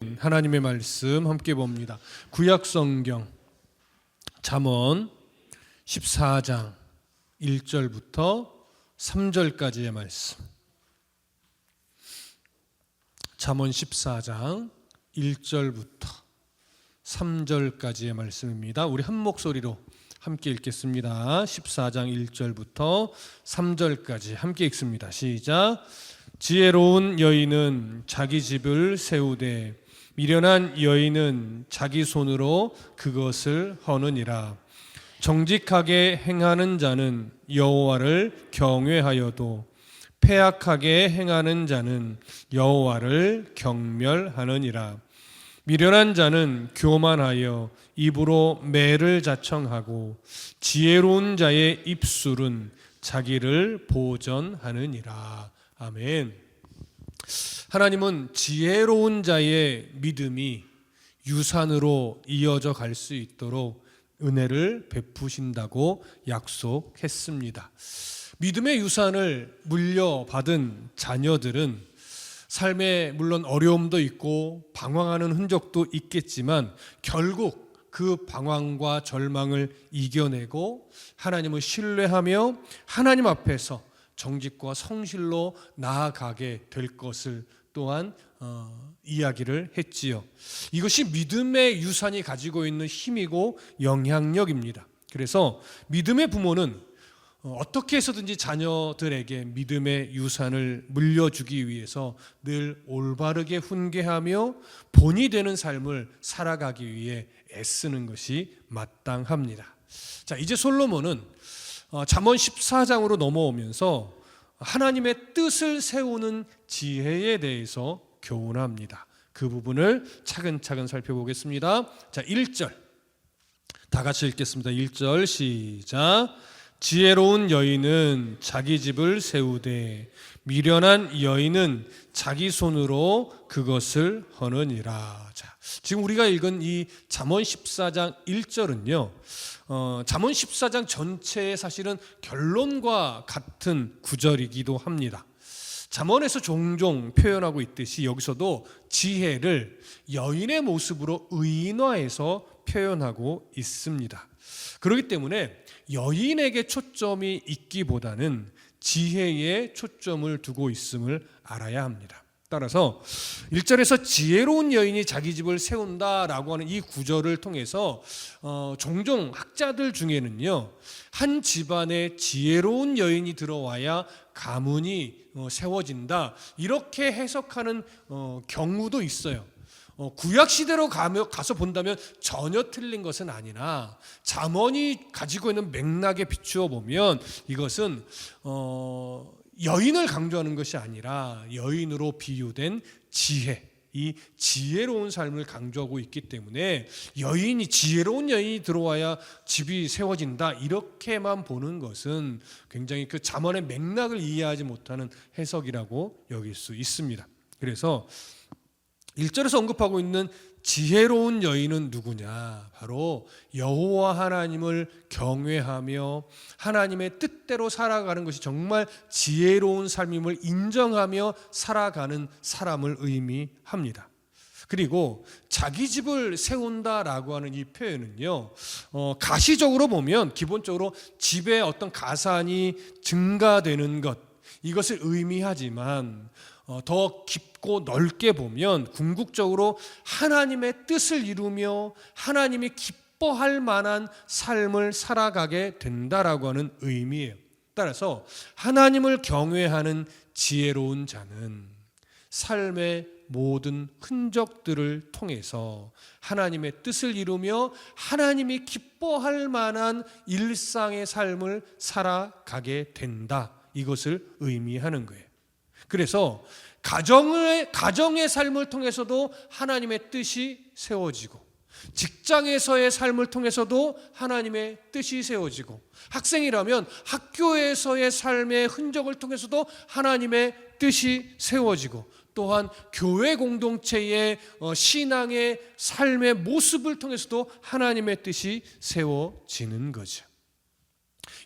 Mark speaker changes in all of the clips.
Speaker 1: 하나님의 말씀 함께 봅니다. 구약성경 잠언 14장 1절부터 3절까지의 말씀. 잠언 14장 1절부터 3절까지의 말씀입니다. 우리 한 목소리로 함께 읽겠습니다. 14장 1절부터 3절까지 함께 읽습니다. 시작. 지혜로운 여인은 자기 집을 세우되 미련한 여인은 자기 손으로 그것을 허느니라. 정직하게 행하는 자는 여호와를 경외하여도 패악하게 행하는 자는 여호와를 경멸하느니라. 미련한 자는 교만하여 입으로 매를 자청하고 지혜로운 자의 입술은 자기를 보전하느니라. 아멘. 하나님은 지혜로운 자의 믿음이 유산으로 이어져 갈 수 있도록 은혜를 베푸신다고 약속했습니다. 믿음의 유산을 물려받은 자녀들은 삶에 물론 어려움도 있고 방황하는 흔적도 있겠지만 결국 그 방황과 절망을 이겨내고 하나님을 신뢰하며 하나님 앞에서 정직과 성실로 나아가게 될 것을 또한 이야기를 했지요. 이것이 믿음의 유산이 가지고 있는 힘이고 영향력입니다. 그래서 믿음의 부모는 어떻게 해서든지 자녀들에게 믿음의 유산을 물려주기 위해서 늘 올바르게 훈계하며 본이 되는 삶을 살아가기 위해 애쓰는 것이 마땅합니다. 자, 이제 솔로몬은 잠언 14장으로 넘어오면서 하나님의 뜻을 세우는 지혜에 대해서 교훈합니다. 그 부분을 차근차근 살펴보겠습니다. 자, 1절 다 같이 읽겠습니다. 1절 시작. 지혜로운 여인은 자기 집을 세우되 미련한 여인은 자기 손으로 그것을 허느니라. 자, 지금 우리가 읽은 이 잠언 14장 1절은요 잠언 14장 전체의 사실은 결론과 같은 구절이기도 합니다. 잠언에서 종종 표현하고 있듯이 여기서도 지혜를 여인의 모습으로 의인화해서 표현하고 있습니다. 그렇기 때문에 여인에게 초점이 있기보다는 지혜에 초점을 두고 있음을 알아야 합니다. 따라서 1절에서 지혜로운 여인이 자기 집을 세운다라고 하는 이 구절을 통해서 종종 학자들 중에는요 한 집안에 지혜로운 여인이 들어와야 가문이 세워진다 이렇게 해석하는 경우도 있어요. 구약시대로 가서 본다면 전혀 틀린 것은 아니나 잠언이 가지고 있는 맥락에 비추어 보면 이것은 여인을 강조하는 것이 아니라 여인으로 비유된 지혜, 이 지혜로운 삶을 강조하고 있기 때문에 지혜로운 여인이 들어와야 집이 세워진다 이렇게만 보는 것은 굉장히 그 잠언의 맥락을 이해하지 못하는 해석이라고 여길 수 있습니다. 그래서 1절에서 언급하고 있는 지혜로운 여인은 누구냐? 바로 여호와 하나님을 경외하며 하나님의 뜻대로 살아가는 것이 정말 지혜로운 삶임을 인정하며 살아가는 사람을 의미합니다. 그리고 자기 집을 세운다라고 하는 이 표현은요 가시적으로 보면 기본적으로 집의 어떤 가산이 증가되는 것 이것을 의미하지만 더 깊고 넓게 보면 궁극적으로 하나님의 뜻을 이루며 하나님이 기뻐할 만한 삶을 살아가게 된다라고 하는 의미예요. 따라서 하나님을 경외하는 지혜로운 자는 삶의 모든 흔적들을 통해서 하나님의 뜻을 이루며 하나님이 기뻐할 만한 일상의 삶을 살아가게 된다. 이것을 의미하는 거예요. 그래서 가정의 삶을 통해서도 하나님의 뜻이 세워지고 직장에서의 삶을 통해서도 하나님의 뜻이 세워지고 학생이라면 학교에서의 삶의 흔적을 통해서도 하나님의 뜻이 세워지고 또한 교회 공동체의 신앙의 삶의 모습을 통해서도 하나님의 뜻이 세워지는 거죠.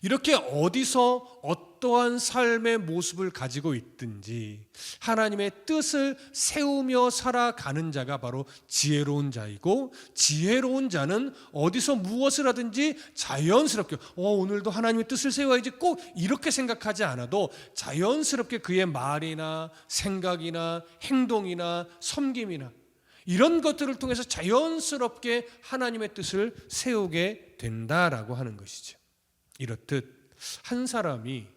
Speaker 1: 이렇게 어디서 어떤 어떠한 삶의 모습을 가지고 있든지 하나님의 뜻을 세우며 살아가는 자가 바로 지혜로운 자이고, 지혜로운 자는 어디서 무엇을 하든지 자연스럽게 오늘도 하나님의 뜻을 세워야지 꼭 이렇게 생각하지 않아도 자연스럽게 그의 말이나 생각이나 행동이나 섬김이나 이런 것들을 통해서 자연스럽게 하나님의 뜻을 세우게 된다라고 하는 것이죠. 이렇듯 한 사람이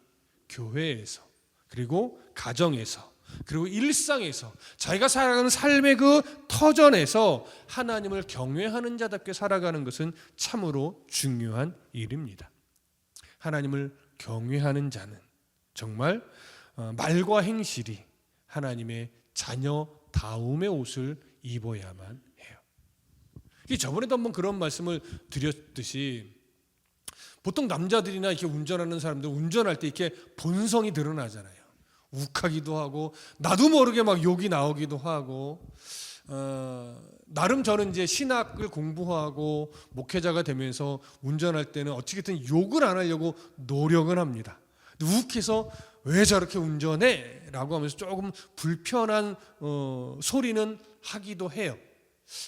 Speaker 1: 교회에서, 그리고 가정에서, 그리고 일상에서, 자기가 살아가는 삶의 그 터전에서 하나님을 경외하는 자답게 살아가는 것은 참으로 중요한 일입니다. 하나님을 경외하는 자는 정말 말과 행실이 하나님의 자녀다움의 옷을 입어야만 해요. 저번에도 한번 그런 말씀을 드렸듯이, 보통 남자들이나 이렇게 운전하는 사람들 운전할 때 이렇게 본성이 드러나잖아요. 욱하기도 하고 나도 모르게 막 욕이 나오기도 하고, 나름 저는 이제 신학을 공부하고 목회자가 되면서 운전할 때는 어떻게든 욕을 안 하려고 노력을 합니다. 욱해서 왜 저렇게 운전해? 라고 하면서 조금 불편한 소리는 하기도 해요.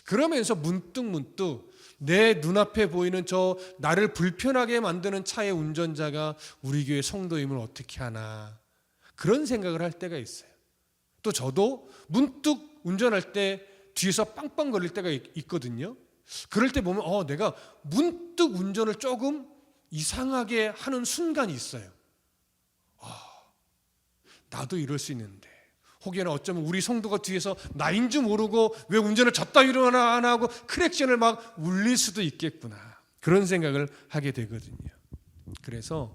Speaker 1: 그러면서 문득 내 눈앞에 보이는 저 나를 불편하게 만드는 차의 운전자가 우리 교회 성도임을 어떻게 하나, 그런 생각을 할 때가 있어요. 또 저도 문득 운전할 때 뒤에서 빵빵 거릴 때가 있거든요. 그럴 때 보면 내가 문득 운전을 조금 이상하게 하는 순간이 있어요. 나도 이럴 수 있는데, 혹여나 어쩌면 우리 성도가 뒤에서 나인 줄 모르고 왜 운전을 저따위로 안 하고 크랙션을 막 울릴 수도 있겠구나, 그런 생각을 하게 되거든요. 그래서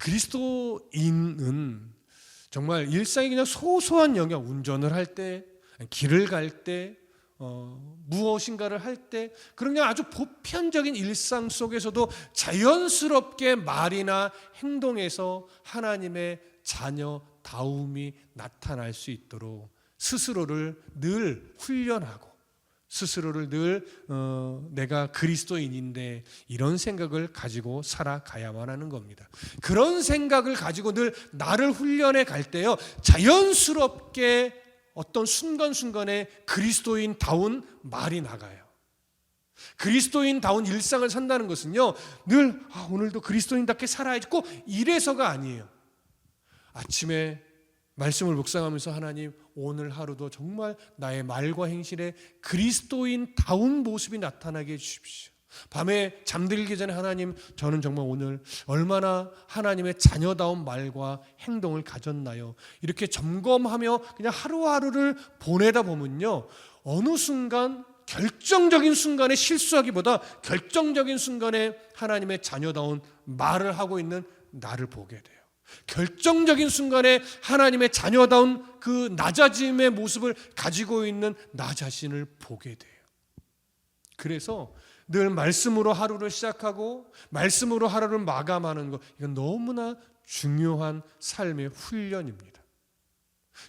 Speaker 1: 그리스도인은 정말 일상의 그냥 소소한 영역, 운전을 할 때, 길을 갈 때, 무엇인가를 할 때, 그런 그냥 아주 보편적인 일상 속에서도 자연스럽게 말이나 행동에서 하나님의 자녀다움이 나타날 수 있도록 스스로를 늘 훈련하고, 스스로를 늘 내가 그리스도인인데 이런 생각을 가지고 살아가야만 하는 겁니다. 그런 생각을 가지고 늘 나를 훈련해 갈 때요, 자연스럽게 어떤 순간순간에 그리스도인다운 말이 나가요. 그리스도인다운 일상을 산다는 것은요, 늘 오늘도 그리스도인답게 살아야지 꼭 이래서가 아니에요. 아침에 말씀을 묵상하면서 하나님, 오늘 하루도 정말 나의 말과 행실에 그리스도인다운 모습이 나타나게 해주십시오. 밤에 잠들기 전에 하나님, 저는 정말 오늘 얼마나 하나님의 자녀다운 말과 행동을 가졌나요? 이렇게 점검하며 그냥 하루하루를 보내다 보면요, 어느 순간 결정적인 순간에 실수하기보다 결정적인 순간에 하나님의 자녀다운 말을 하고 있는 나를 보게 돼요. 결정적인 순간에 하나님의 자녀다운 그 낮아짐의 모습을 가지고 있는 나 자신을 보게 돼요. 그래서 늘 말씀으로 하루를 시작하고 말씀으로 하루를 마감하는 것, 이건 너무나 중요한 삶의 훈련입니다.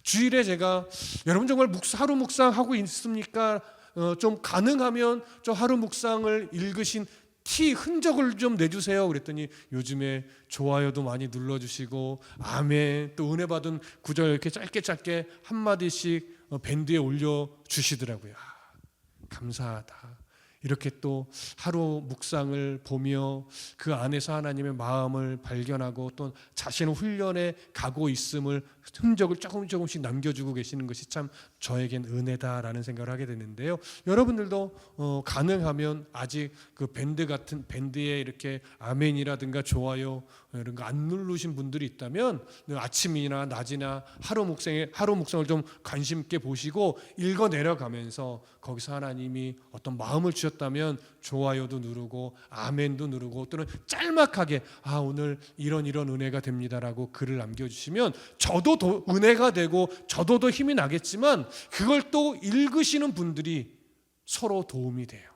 Speaker 1: 주일에 제가 여러분 정말 하루 묵상하고 있습니까? 좀 가능하면 저 하루 묵상을 읽으신 흔적을 좀 내주세요. 그랬더니 요즘에 좋아요도 많이 눌러주시고 아멘, 또 은혜 받은 구절 이렇게 짧게 한마디씩 밴드에 올려주시더라고요. 감사하다. 이렇게 또 하루 묵상을 보며 그 안에서 하나님의 마음을 발견하고 또 자신의 훈련에 가고 있음을 흔적을 조금씩 남겨주고 계시는 것이 참 저에겐 은혜다라는 생각을 하게 되는데요. 여러분들도 가능하면 아직 그 밴드에 이렇게 아멘이라든가 좋아요 이런 거 안 누르신 분들이 있다면 아침이나 낮이나 하루 묵상을 좀 관심 있게 보시고 읽어 내려가면서 거기서 하나님이 어떤 마음을 주셨다면 좋아요도 누르고 아멘도 누르고, 또는 짤막하게 오늘 이런 은혜가 됩니다라고 글을 남겨주시면 저도 더 은혜가 되고 저도 더 힘이 나겠지만, 그걸 또 읽으시는 분들이 서로 도움이 돼요.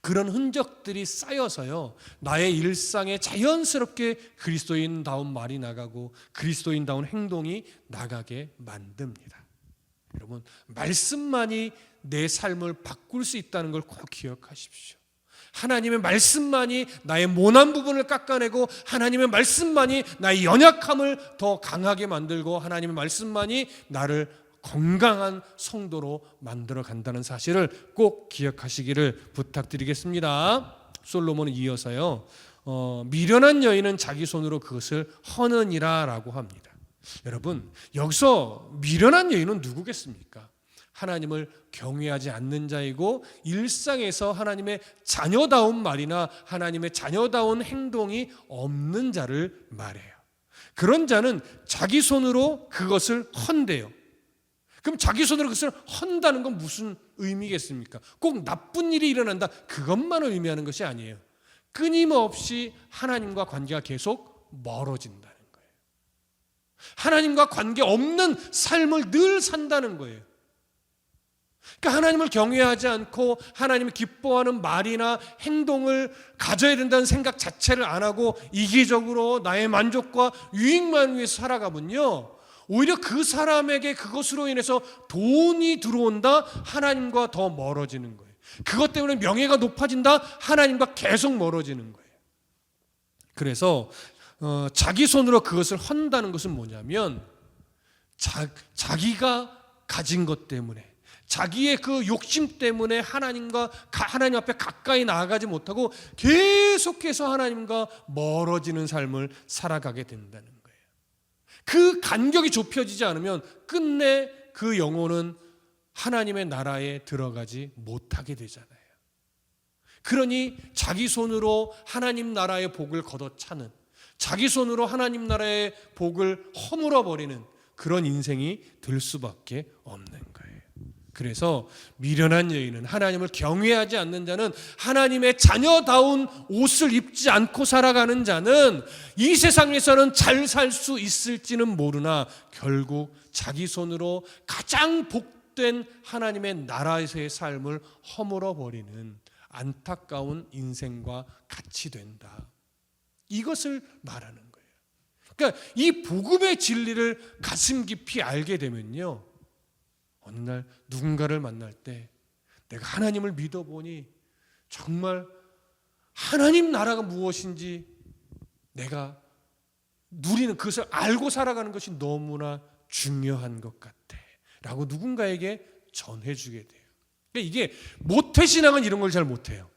Speaker 1: 그런 흔적들이 쌓여서요, 나의 일상에 자연스럽게 그리스도인다운 말이 나가고 그리스도인다운 행동이 나가게 만듭니다. 여러분, 말씀만이 내 삶을 바꿀 수 있다는 걸 꼭 기억하십시오. 하나님의 말씀만이 나의 모난 부분을 깎아내고 하나님의 말씀만이 나의 연약함을 더 강하게 만들고 하나님의 말씀만이 나를 건강한 성도로 만들어 간다는 사실을 꼭 기억하시기를 부탁드리겠습니다. 솔로몬은 이어서요, 미련한 여인은 자기 손으로 그것을 허느니라 라고 합니다. 여러분, 여기서 미련한 여인은 누구겠습니까? 하나님을 경외하지 않는 자이고 일상에서 하나님의 자녀다운 말이나 하나님의 자녀다운 행동이 없는 자를 말해요. 그런 자는 자기 손으로 그것을 헌대요. 그럼 자기 손으로 그것을 헌다는 건 무슨 의미겠습니까? 꼭 나쁜 일이 일어난다, 그것만 의미하는 것이 아니에요. 끊임없이 하나님과 관계가 계속 멀어진다는 거예요. 하나님과 관계 없는 삶을 늘 산다는 거예요. 그러니까 하나님을 경외하지 않고 하나님을 기뻐하는 말이나 행동을 가져야 된다는 생각 자체를 안 하고 이기적으로 나의 만족과 유익만 위해서 살아가면요, 오히려 그 사람에게 그것으로 인해서 돈이 들어온다, 하나님과 더 멀어지는 거예요. 그것 때문에 명예가 높아진다, 하나님과 계속 멀어지는 거예요. 그래서 자기 손으로 그것을 헌다는 것은 뭐냐면 자기가 가진 것 때문에, 자기의 그 욕심 때문에 하나님 앞에 가까이 나아가지 못하고 계속해서 하나님과 멀어지는 삶을 살아가게 된다는 거예요. 그 간격이 좁혀지지 않으면 끝내 그 영혼은 하나님의 나라에 들어가지 못하게 되잖아요. 그러니 자기 손으로 하나님 나라의 복을 걷어차는, 자기 손으로 하나님 나라의 복을 허물어버리는 그런 인생이 될 수밖에 없는 거예요. 그래서 미련한 여인은, 하나님을 경외하지 않는 자는, 하나님의 자녀다운 옷을 입지 않고 살아가는 자는 이 세상에서는 잘 살 수 있을지는 모르나 결국 자기 손으로 가장 복된 하나님의 나라에서의 삶을 허물어버리는 안타까운 인생과 같이 된다, 이것을 말하는 거예요. 그러니까 이 복음의 진리를 가슴 깊이 알게 되면요, 어느 날 누군가를 만날 때 내가 하나님을 믿어보니 정말 하나님 나라가 무엇인지 내가 누리는, 그것을 알고 살아가는 것이 너무나 중요한 것 같아 라고 누군가에게 전해주게 돼요. 그러니까 이게 모태신앙은 이런 걸 잘 못해요.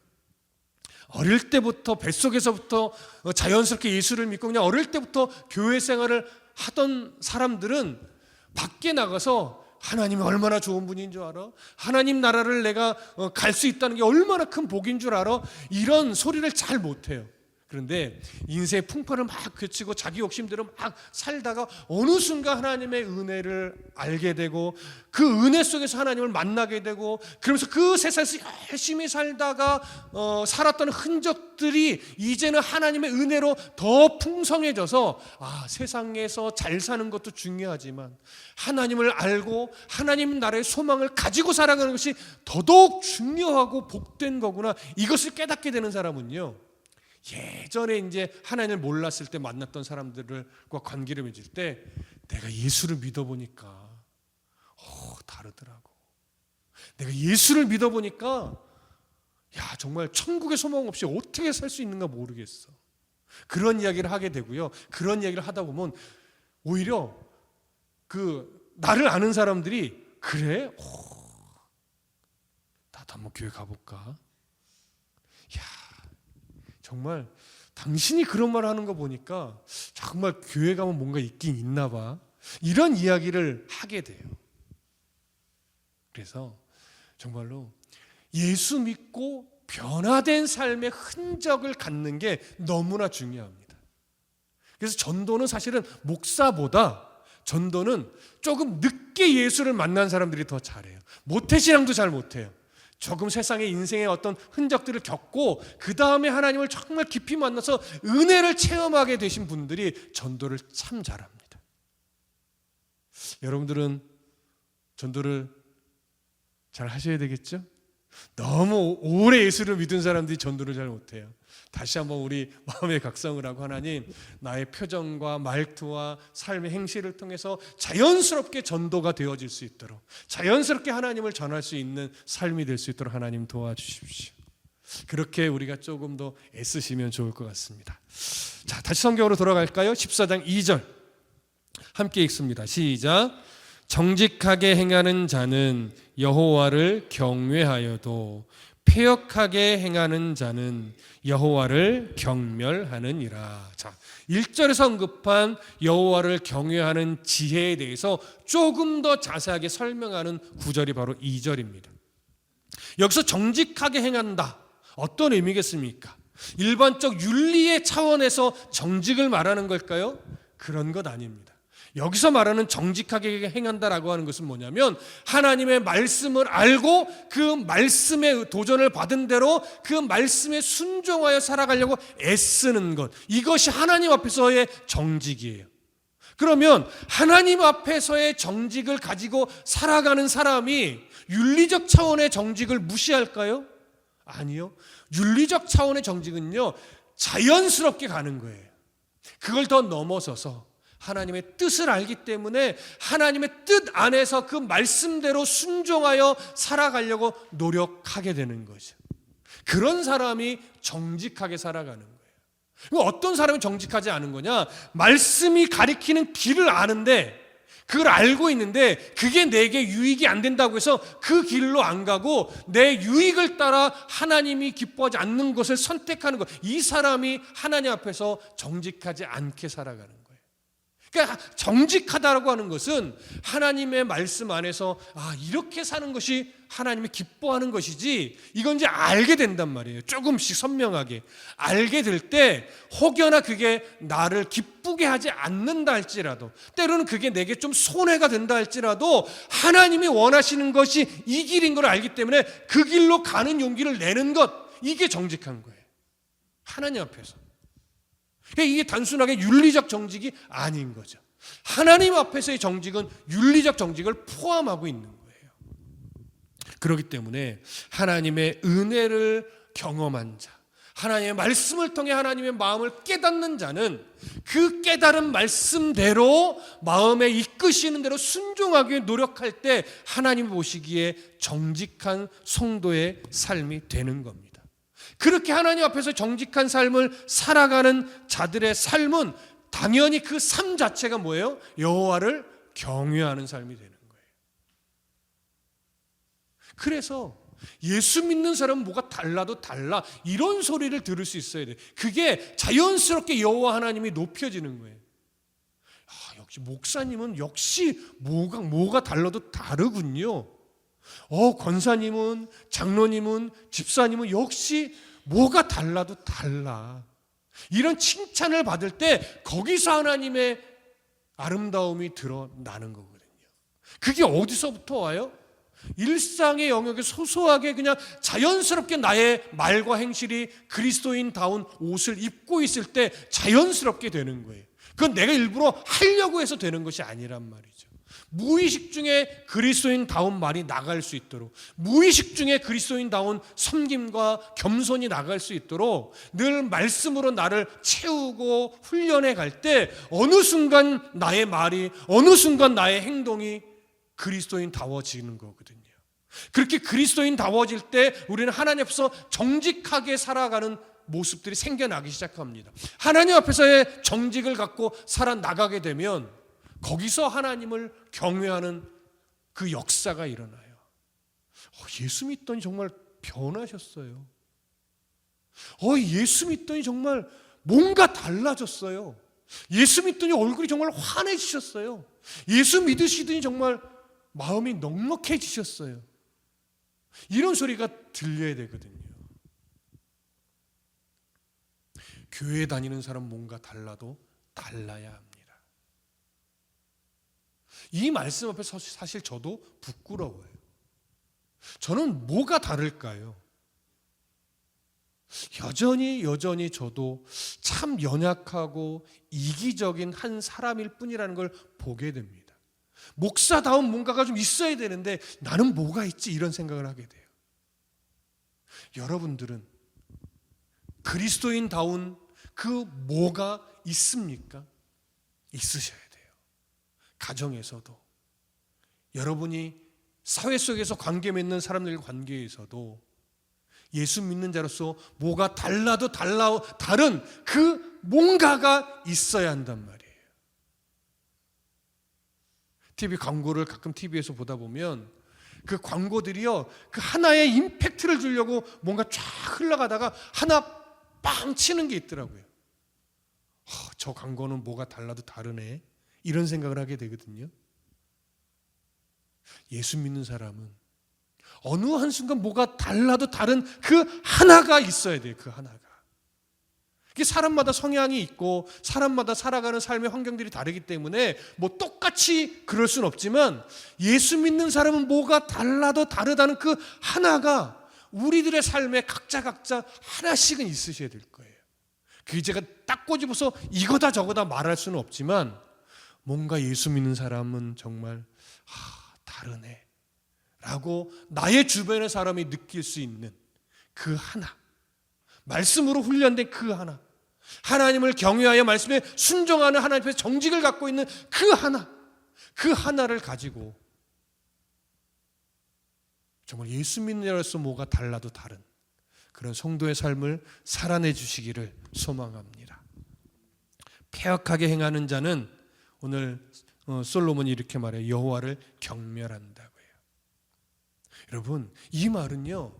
Speaker 1: 어릴 때부터 뱃속에서부터 자연스럽게 예수를 믿고 그냥 어릴 때부터 교회 생활을 하던 사람들은 밖에 나가서 하나님이 얼마나 좋은 분인 줄 알아? 하나님 나라를 내가 갈 수 있다는 게 얼마나 큰 복인 줄 알아? 이런 소리를 잘 못해요. 그런데 인생의 풍파를 막 그치고 자기 욕심대로 막 살다가 어느 순간 하나님의 은혜를 알게 되고 그 은혜 속에서 하나님을 만나게 되고, 그러면서 그 세상에서 열심히 살다가 살았던 흔적들이 이제는 하나님의 은혜로 더 풍성해져서, 세상에서 잘 사는 것도 중요하지만 하나님을 알고 하나님 나라의 소망을 가지고 살아가는 것이 더더욱 중요하고 복된 거구나, 이것을 깨닫게 되는 사람은요, 예전에 이제 하나님을 몰랐을 때 만났던 사람들과 관계를 맺을 때 내가 예수를 믿어보니까 다르더라고. 내가 예수를 믿어보니까 정말 천국의 소망 없이 어떻게 살 수 있는가 모르겠어. 그런 이야기를 하게 되고요. 그런 이야기를 하다 보면 오히려 나를 아는 사람들이 그래? 나도 한번 교회 가볼까? 정말 당신이 그런 말 하는 거 보니까 정말 교회 가면 뭔가 있긴 있나 봐, 이런 이야기를 하게 돼요. 그래서 정말로 예수 믿고 변화된 삶의 흔적을 갖는 게 너무나 중요합니다. 그래서 전도는 사실은 목사보다 전도는 조금 늦게 예수를 만난 사람들이 더 잘해요. 모태신앙도 잘 못해요. 조금 세상의 인생의 어떤 흔적들을 겪고 그 다음에 하나님을 정말 깊이 만나서 은혜를 체험하게 되신 분들이 전도를 참 잘합니다. 여러분들은 전도를 잘 하셔야 되겠죠? 너무 오래 예수를 믿은 사람들이 전도를 잘 못해요. 다시 한번 우리 마음의 각성을 하고, 하나님, 나의 표정과 말투와 삶의 행실을 통해서 자연스럽게 전도가 되어질 수 있도록, 자연스럽게 하나님을 전할 수 있는 삶이 될 수 있도록 하나님 도와주십시오. 그렇게 우리가 조금 더 애쓰시면 좋을 것 같습니다. 자, 다시 성경으로 돌아갈까요? 14장 2절 함께 읽습니다. 시작. 정직하게 행하는 자는 여호와를 경외하여도 패역하게 행하는 자는 여호와를 경멸하느니라. 자, 1절에서 언급한 여호와를 경외하는 지혜에 대해서 조금 더 자세하게 설명하는 구절이 바로 2절입니다. 여기서 정직하게 행한다. 어떤 의미겠습니까? 일반적 윤리의 차원에서 정직을 말하는 걸까요? 그런 것 아닙니다. 여기서 말하는 정직하게 행한다라고 하는 것은 뭐냐면 하나님의 말씀을 알고 그 말씀의 도전을 받은 대로 그 말씀에 순종하여 살아가려고 애쓰는 것, 이것이 하나님 앞에서의 정직이에요. 그러면 하나님 앞에서의 정직을 가지고 살아가는 사람이 윤리적 차원의 정직을 무시할까요? 아니요. 윤리적 차원의 정직은요, 자연스럽게 가는 거예요. 그걸 더 넘어서서 하나님의 뜻을 알기 때문에 하나님의 뜻 안에서 그 말씀대로 순종하여 살아가려고 노력하게 되는 거죠. 그런 사람이 정직하게 살아가는 거예요. 어떤 사람이 정직하지 않은 거냐? 말씀이 가리키는 길을 아는데, 그걸 알고 있는데 그게 내게 유익이 안 된다고 해서 그 길로 안 가고 내 유익을 따라 하나님이 기뻐하지 않는 것을 선택하는 것, 이 사람이 하나님 앞에서 정직하지 않게 살아가는 거예요. 그러니까 정직하다라고 하는 것은 하나님의 말씀 안에서 이렇게 사는 것이 하나님이 기뻐하는 것이지, 이건 이제 알게 된단 말이에요. 조금씩 선명하게 알게 될 때 혹여나 그게 나를 기쁘게 하지 않는다 할지라도, 때로는 그게 내게 좀 손해가 된다 할지라도 하나님이 원하시는 것이 이 길인 걸 알기 때문에 그 길로 가는 용기를 내는 것, 이게 정직한 거예요. 하나님 앞에서. 이게 단순하게 윤리적 정직이 아닌 거죠. 하나님 앞에서의 정직은 윤리적 정직을 포함하고 있는 거예요. 그렇기 때문에 하나님의 은혜를 경험한 자, 하나님의 말씀을 통해 하나님의 마음을 깨닫는 자는 그 깨달은 말씀대로 마음에 이끄시는 대로 순종하기 노력할 때 하나님이 보시기에 정직한 성도의 삶이 되는 겁니다. 그렇게 하나님 앞에서 정직한 삶을 살아가는 자들의 삶은 당연히 그 삶 자체가 뭐예요? 여호와를 경외하는 삶이 되는 거예요. 그래서 예수 믿는 사람은 뭐가 달라도 달라, 이런 소리를 들을 수 있어야 돼요. 그게 자연스럽게 여호와 하나님이 높여지는 거예요. 역시 목사님은 역시 뭐가 달라도 다르군요. 권사님은, 장로님은, 집사님은 역시 뭐가 달라도 달라. 이런 칭찬을 받을 때 거기서 하나님의 아름다움이 드러나는 거거든요. 그게 어디서부터 와요? 일상의 영역에 소소하게 그냥 자연스럽게 나의 말과 행실이 그리스도인다운 옷을 입고 있을 때 자연스럽게 되는 거예요. 그건 내가 일부러 하려고 해서 되는 것이 아니란 말이죠. 무의식 중에 그리스도인다운 말이 나갈 수 있도록, 무의식 중에 그리스도인다운 섬김과 겸손이 나갈 수 있도록 늘 말씀으로 나를 채우고 훈련해 갈 때 어느 순간 나의 말이, 어느 순간 나의 행동이 그리스도인다워지는 거거든요. 그렇게 그리스도인다워질 때 우리는 하나님 앞에서 정직하게 살아가는 모습들이 생겨나기 시작합니다. 하나님 앞에서의 정직을 갖고 살아나가게 되면 거기서 하나님을 경외하는 그 역사가 일어나요. 예수 믿더니 정말 변하셨어요. 예수 믿더니 정말 뭔가 달라졌어요. 예수 믿더니 얼굴이 정말 환해지셨어요. 예수 믿으시더니 정말 마음이 넉넉해지셨어요. 이런 소리가 들려야 되거든요. 교회 다니는 사람 뭔가 달라도 달라야 합니다. 이 말씀 앞에서 사실 저도 부끄러워요. 저는 뭐가 다를까요? 여전히 저도 참 연약하고 이기적인 한 사람일 뿐이라는 걸 보게 됩니다. 목사다운 뭔가가 좀 있어야 되는데 나는 뭐가 있지? 이런 생각을 하게 돼요. 여러분들은 그리스도인다운 그 뭐가 있습니까? 있으셔야 돼요. 가정에서도, 여러분이 사회 속에서 관계 맺는 사람들과 관계에서도 예수 믿는 자로서 뭐가 달라도 다른 그 뭔가가 있어야 한단 말이에요. TV 광고를 가끔 TV에서 보다 보면 그 광고들이요, 그 하나의 임팩트를 주려고 뭔가 쫙 흘러가다가 하나 빵 치는 게 있더라고요. 저 광고는 뭐가 달라도 다르네, 이런 생각을 하게 되거든요. 예수 믿는 사람은 어느 한순간 뭐가 달라도 다른 그 하나가 있어야 돼요. 그 하나가. 이게 사람마다 성향이 있고 사람마다 살아가는 삶의 환경들이 다르기 때문에 뭐 똑같이 그럴 수는 없지만, 예수 믿는 사람은 뭐가 달라도 다르다는 그 하나가 우리들의 삶에 각자 하나씩은 있으셔야 될 거예요. 그게 제가 딱 꼬집어서 이거다 저거다 말할 수는 없지만, 뭔가 예수 믿는 사람은 정말 다르네 라고 나의 주변의 사람이 느낄 수 있는 그 하나, 말씀으로 훈련된 그 하나, 하나님을 경외하여 말씀에 순종하는 하나님 앞에서 정직을 갖고 있는 그 하나, 그 하나를 가지고 정말 예수 믿는 자로서 뭐가 달라도 다른 그런 성도의 삶을 살아내 주시기를 소망합니다. 패역하게 행하는 자는, 오늘 솔로몬이 이렇게 말해요. 여호와를 경멸한다고요. 여러분, 이 말은요,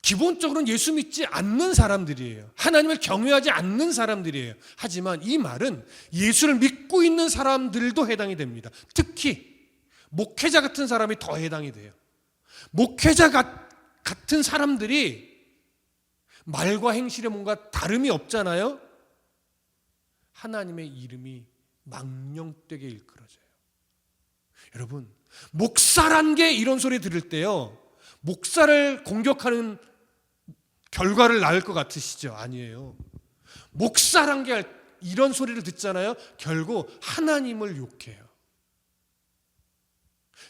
Speaker 1: 기본적으로는 예수 믿지 않는 사람들이에요. 하나님을 경외하지 않는 사람들이에요. 하지만 이 말은 예수를 믿고 있는 사람들도 해당이 됩니다. 특히 목회자 같은 사람이 더 해당이 돼요. 목회자 같은 사람들이 말과 행실에 뭔가 다름이 없잖아요. 하나님의 이름이 망령되게 일컬어져요. 여러분, 목사란 게 이런 소리 들을 때요, 목사를 공격하는 결과를 낳을 것 같으시죠? 아니에요. 목사란 게 이런 소리를 듣잖아요. 결국 하나님을 욕해요.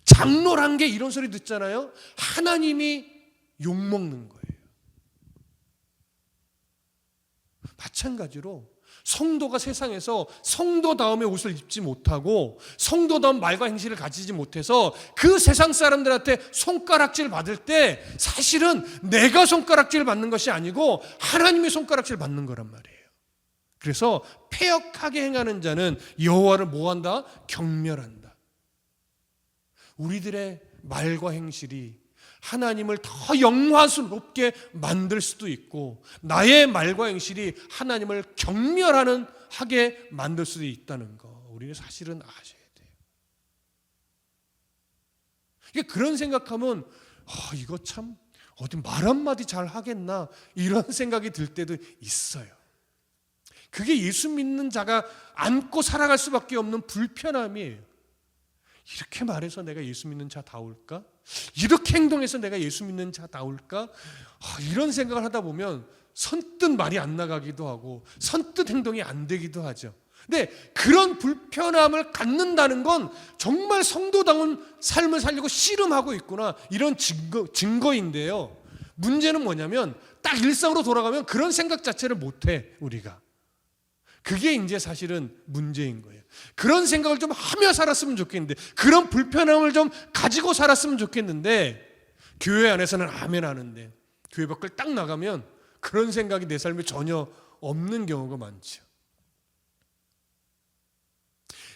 Speaker 1: 장로란 게 이런 소리 듣잖아요. 하나님이 욕먹는 거예요. 마찬가지로 성도가 세상에서 성도다움의 옷을 입지 못하고 성도다운 말과 행실을 가지지 못해서 그 세상 사람들한테 손가락질 받을 때, 사실은 내가 손가락질 받는 것이 아니고 하나님의 손가락질 받는 거란 말이에요. 그래서 패역하게 행하는 자는 여호와를 뭐한다? 경멸한다. 우리들의 말과 행실이 하나님을 더 영화스럽게 만들 수도 있고, 나의 말과 행실이 하나님을 경멸하게 만들 수도 있다는 거, 우리는 사실은 아셔야 돼요. 이게 그런 생각하면 이거 참 어디 말 한마디 잘 하겠나, 이런 생각이 들 때도 있어요. 그게 예수 믿는 자가 안고 살아갈 수밖에 없는 불편함이에요. 이렇게 말해서 내가 예수 믿는 자다울까? 이렇게 행동해서 내가 예수 믿는 자다울까? 이런 생각을 하다 보면 선뜻 말이 안 나가기도 하고 선뜻 행동이 안 되기도 하죠. 근데 그런 불편함을 갖는다는 건 정말 성도다운 삶을 살려고 씨름하고 있구나, 이런 증거인데요. 문제는 뭐냐면 딱 일상으로 돌아가면 그런 생각 자체를 못해, 우리가. 그게 이제 사실은 문제인 거예요. 그런 생각을 좀 하며 살았으면 좋겠는데, 그런 불편함을 좀 가지고 살았으면 좋겠는데, 교회 안에서는 아멘 하는데 교회 밖을 딱 나가면 그런 생각이 내 삶에 전혀 없는 경우가 많죠.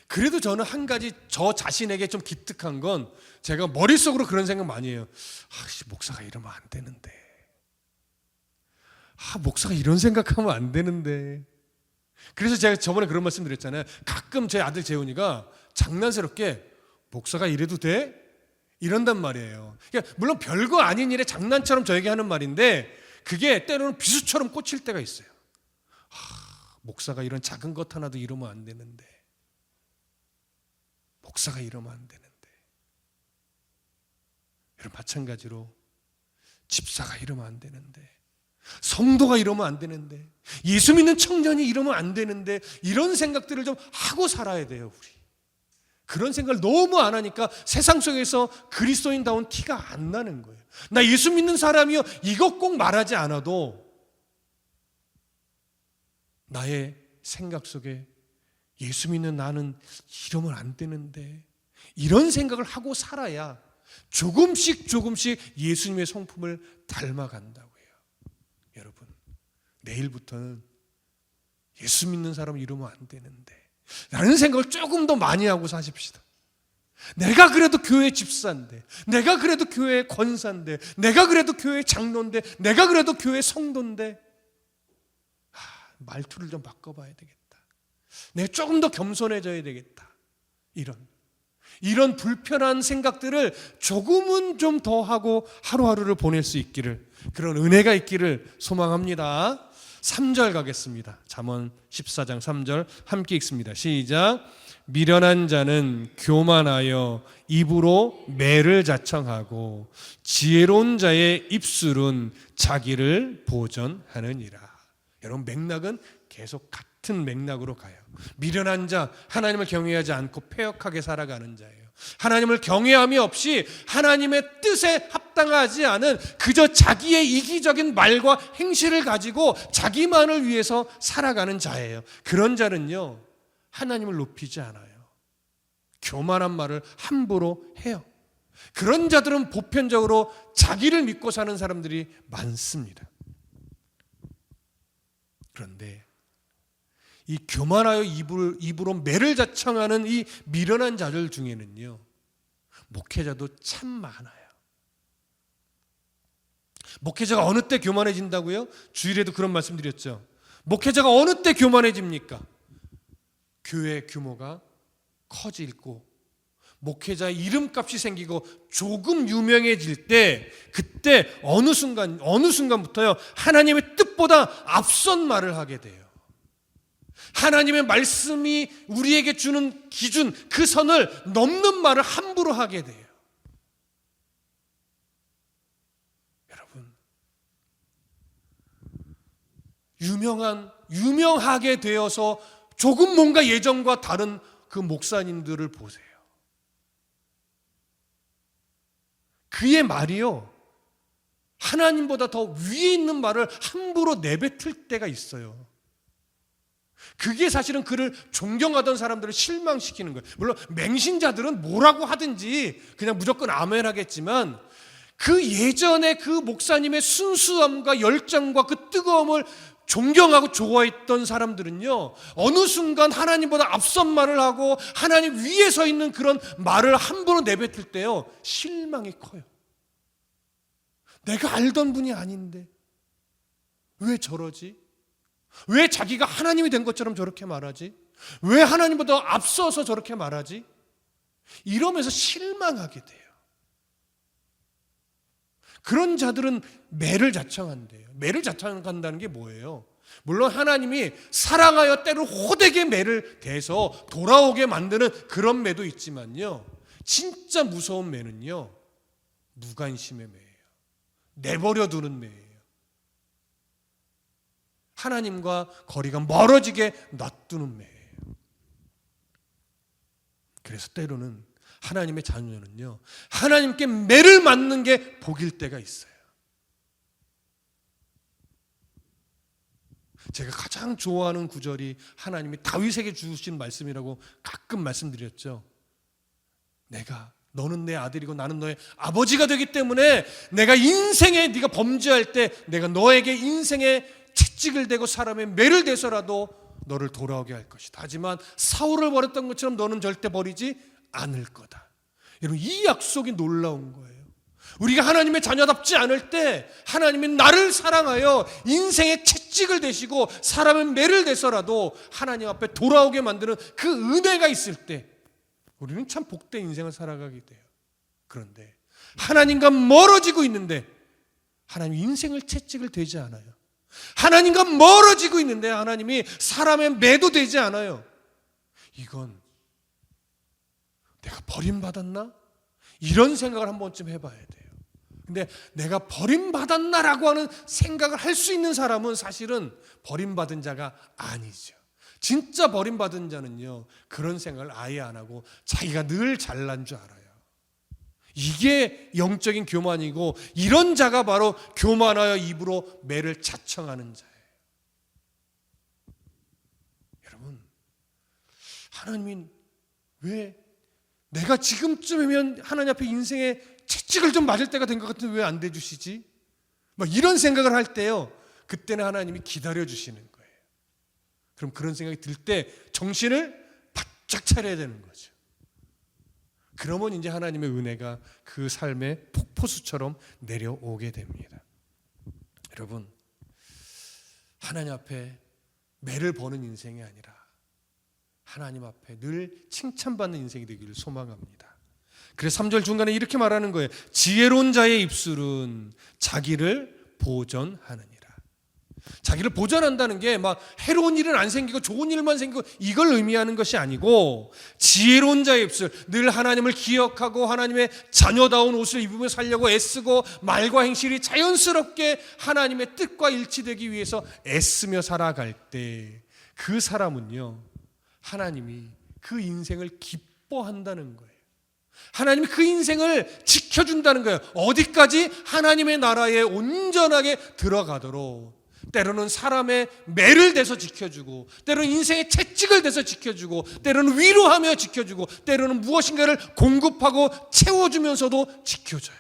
Speaker 1: 그래도 저는 한 가지 저 자신에게 좀 기특한 건, 제가 머릿속으로 그런 생각 많이 해요. 목사가 이러면 안 되는데, 목사가 이런 생각하면 안 되는데. 그래서 제가 저번에 그런 말씀 드렸잖아요. 가끔 제 아들 재훈이가 장난스럽게 목사가 이래도 돼? 이런단 말이에요. 그러니까 물론 별거 아닌 일에 장난처럼 저에게 하는 말인데, 그게 때로는 비수처럼 꽂힐 때가 있어요. 목사가 이런 작은 것 하나도 이러면 안 되는데, 목사가 이러면 안 되는데. 여러분, 마찬가지로 집사가 이러면 안 되는데, 성도가 이러면 안 되는데, 예수 믿는 청년이 이러면 안 되는데, 이런 생각들을 좀 하고 살아야 돼요, 우리. 그런 생각을 너무 안 하니까 세상 속에서 그리스도인다운 티가 안 나는 거예요. 나 예수 믿는 사람이요, 이것 꼭 말하지 않아도 나의 생각 속에 예수 믿는 나는 이러면 안 되는데, 이런 생각을 하고 살아야 조금씩 예수님의 성품을 닮아간다고요. 여러분, 내일부터는 예수 믿는 사람 이러면 안 되는데 라는 생각을 조금 더 많이 하고 사십시다. 내가 그래도 교회 집사인데, 내가 그래도 교회 권사인데, 내가 그래도 교회 장로인데, 내가 그래도 교회 성도인데, 말투를 좀 바꿔봐야 되겠다. 내가 조금 더 겸손해져야 되겠다. 이런 불편한 생각들을 조금은 좀 더 하고 하루하루를 보낼 수 있기를, 그런 은혜가 있기를 소망합니다. 3절 가겠습니다. 잠언 14장 3절 함께 읽습니다. 시작. 미련한 자는 교만하여 입으로 매를 자청하고 지혜로운 자의 입술은 자기를 보전하느니라. 여러분, 맥락은 계속 같은 맥락으로 가요. 미련한 자, 하나님을 경외하지 않고 패역하게 살아가는 자예요. 하나님을 경외함이 없이 하나님의 뜻에 합당하지 않은 그저 자기의 이기적인 말과 행실을 가지고 자기만을 위해서 살아가는 자예요. 그런 자는요, 하나님을 높이지 않아요. 교만한 말을 함부로 해요. 그런 자들은 보편적으로 자기를 믿고 사는 사람들이 많습니다. 그런데 이 교만하여 입으로 매를 자청하는 이 미련한 자들 중에는요, 목회자도 참 많아요. 목회자가 어느 때 교만해진다고요? 주일에도 그런 말씀 드렸죠. 목회자가 어느 때 교만해집니까? 교회 규모가 커지고 목회자의 이름값이 생기고 조금 유명해질 때, 그때 어느 순간부터요, 하나님의 뜻보다 앞선 말을 하게 돼요. 하나님의 말씀이 우리에게 주는 기준, 그 선을 넘는 말을 함부로 하게 돼요. 여러분, 유명하게 되어서 조금 뭔가 예전과 다른 그 목사님들을 보세요. 그의 말이요, 하나님보다 더 위에 있는 말을 함부로 내뱉을 때가 있어요. 그게 사실은 그를 존경하던 사람들을 실망시키는 거예요. 물론 맹신자들은 뭐라고 하든지 그냥 무조건 아멘 하겠지만, 그 예전에 그 목사님의 순수함과 열정과 그 뜨거움을 존경하고 좋아했던 사람들은요, 어느 순간 하나님보다 앞선 말을 하고 하나님 위에 서 있는 그런 말을 함부로 내뱉을 때요, 실망이 커요. 내가 알던 분이 아닌데 왜 저러지? 왜 자기가 하나님이 된 것처럼 저렇게 말하지? 왜 하나님보다 앞서서 저렇게 말하지? 이러면서 실망하게 돼요. 그런 자들은 매를 자청한대요. 매를 자청한다는 게 뭐예요? 물론 하나님이 사랑하여 때로 호되게 매를 대서 돌아오게 만드는 그런 매도 있지만요, 진짜 무서운 매는요, 무관심의 매예요. 내버려 두는 매예요. 하나님과 거리가 멀어지게 놔두는 매예요. 그래서 때로는 하나님의 자녀는요, 하나님께 매를 맞는 게 복일 때가 있어요. 제가 가장 좋아하는 구절이 하나님이 다윗에게 주신 말씀이라고 가끔 말씀드렸죠. 너는 내 아들이고 나는 너의 아버지가 되기 때문에 내가 인생에 네가 범죄할 때 내가 너에게 인생의 채찍을 대고 사람의 매를 대서라도 너를 돌아오게 할 것이다. 하지만 사울을 버렸던 것처럼 너는 절대 버리지 않을 거다. 여러분, 이 약속이 놀라운 거예요. 우리가 하나님의 자녀답지 않을 때 하나님이 나를 사랑하여 인생의 채찍을 대시고 사람의 매를 대서라도 하나님 앞에 돌아오게 만드는 그 은혜가 있을 때 우리는 참 복된 인생을 살아가게 돼요. 그런데 하나님과 멀어지고 있는데 하나님 인생을 채찍을 대지 않아요. 하나님과 멀어지고 있는데 하나님이 사람의 매도 되지 않아요. 이건 내가 버림받았나? 이런 생각을 한 번쯤 해봐야 돼요. 근데 내가 버림받았나라고 하는 생각을 할 수 있는 사람은 사실은 버림받은 자가 아니죠. 진짜 버림받은 자는요, 그런 생각을 아예 안 하고 자기가 늘 잘난 줄 알아요. 이게 영적인 교만이고, 이런 자가 바로 교만하여 입으로 매를 자청하는 자예요. 여러분, 하나님이 왜 내가 지금쯤이면 하나님 앞에 인생의 채찍을 좀 맞을 때가 된 것 같은데 왜 안 대주시지? 막 이런 생각을 할 때요, 그때는 하나님이 기다려 주시는 거예요. 그럼 그런 생각이 들 때 정신을 바짝 차려야 되는 거죠. 그러면 이제 하나님의 은혜가 그 삶의 폭포수처럼 내려오게 됩니다. 여러분, 하나님 앞에 매를 버는 인생이 아니라 하나님 앞에 늘 칭찬받는 인생이 되기를 소망합니다. 그래서 3절 중간에 이렇게 말하는 거예요. 지혜로운 자의 입술은 자기를 보전하느니라. 자기를 보전한다는 게 막 해로운 일은 안 생기고 좋은 일만 생기고 이걸 의미하는 것이 아니고, 지혜로운 자의 입술, 늘 하나님을 기억하고 하나님의 자녀다운 옷을 입으며 살려고 애쓰고 말과 행실이 자연스럽게 하나님의 뜻과 일치되기 위해서 애쓰며 살아갈 때 그 사람은요, 하나님이 그 인생을 기뻐한다는 거예요. 하나님이 그 인생을 지켜준다는 거예요. 어디까지? 하나님의 나라에 온전하게 들어가도록. 때로는 사람의 매를 대서 지켜주고, 때로는 인생의 채찍을 대서 지켜주고, 때로는 위로하며 지켜주고, 때로는 무엇인가를 공급하고 채워주면서도 지켜줘요.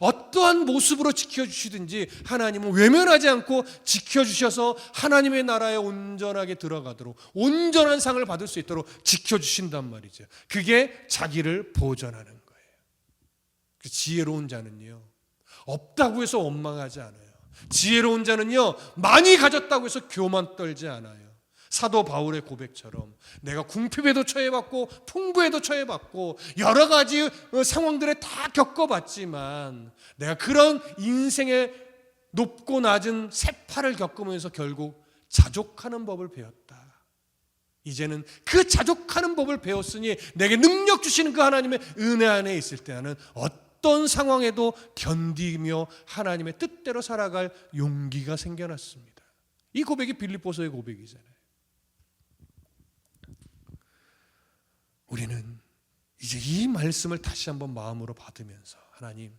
Speaker 1: 어떠한 모습으로 지켜주시든지 하나님은 외면하지 않고 지켜주셔서 하나님의 나라에 온전하게 들어가도록, 온전한 상을 받을 수 있도록 지켜주신단 말이죠. 그게 자기를 보전하는 거예요. 지혜로운 자는요, 없다고 해서 원망하지 않아요. 지혜로운 자는요, 많이 가졌다고 해서 교만 떨지 않아요. 사도 바울의 고백처럼 내가 궁핍에도 처해봤고 풍부에도 처해봤고 여러 가지 상황들에 다 겪어봤지만 내가 그런 인생의 높고 낮은 세파를 겪으면서 결국 자족하는 법을 배웠다. 이제는 그 자족하는 법을 배웠으니 내게 능력 주시는 그 하나님의 은혜 안에 있을 때 나는 어떤 상황에도 견디며 하나님의 뜻대로 살아갈 용기가 생겨났습니다. 이 고백이 빌립보서의 고백이잖아요. 우리는 이제 이 말씀을 다시 한번 마음으로 받으면서, 하나님,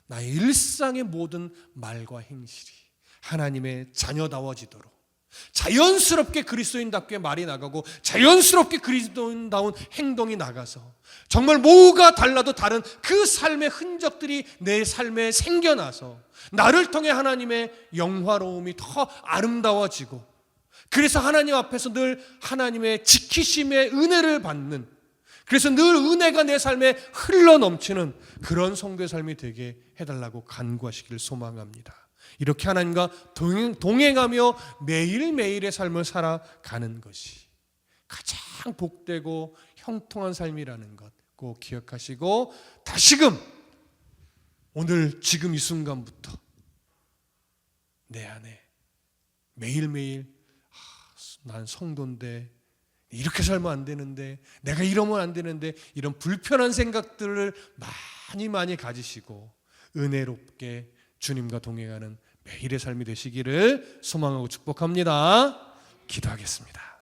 Speaker 1: 나의 일상의 모든 말과 행실이 하나님의 자녀다워지도록 자연스럽게 그리스도인답게 말이 나가고 자연스럽게 그리스도인다운 행동이 나가서 정말 뭐가 달라도 다른 그 삶의 흔적들이 내 삶에 생겨나서 나를 통해 하나님의 영화로움이 더 아름다워지고, 그래서 하나님 앞에서 늘 하나님의 지키심의 은혜를 받는, 그래서 늘 은혜가 내 삶에 흘러넘치는 그런 성도의 삶이 되게 해달라고 간구하시기를 소망합니다. 이렇게 하나님과 동행하며 매일매일의 삶을 살아가는 것이 가장 복되고 형통한 삶이라는 것 꼭 기억하시고, 다시금 오늘 지금 이 순간부터 내 안에 매일매일 난 성도인데 이렇게 살면 안 되는데, 내가 이러면 안 되는데, 이런 불편한 생각들을 많이 가지시고 은혜롭게 주님과 동행하는 매일의 삶이 되시기를 소망하고 축복합니다. 기도하겠습니다.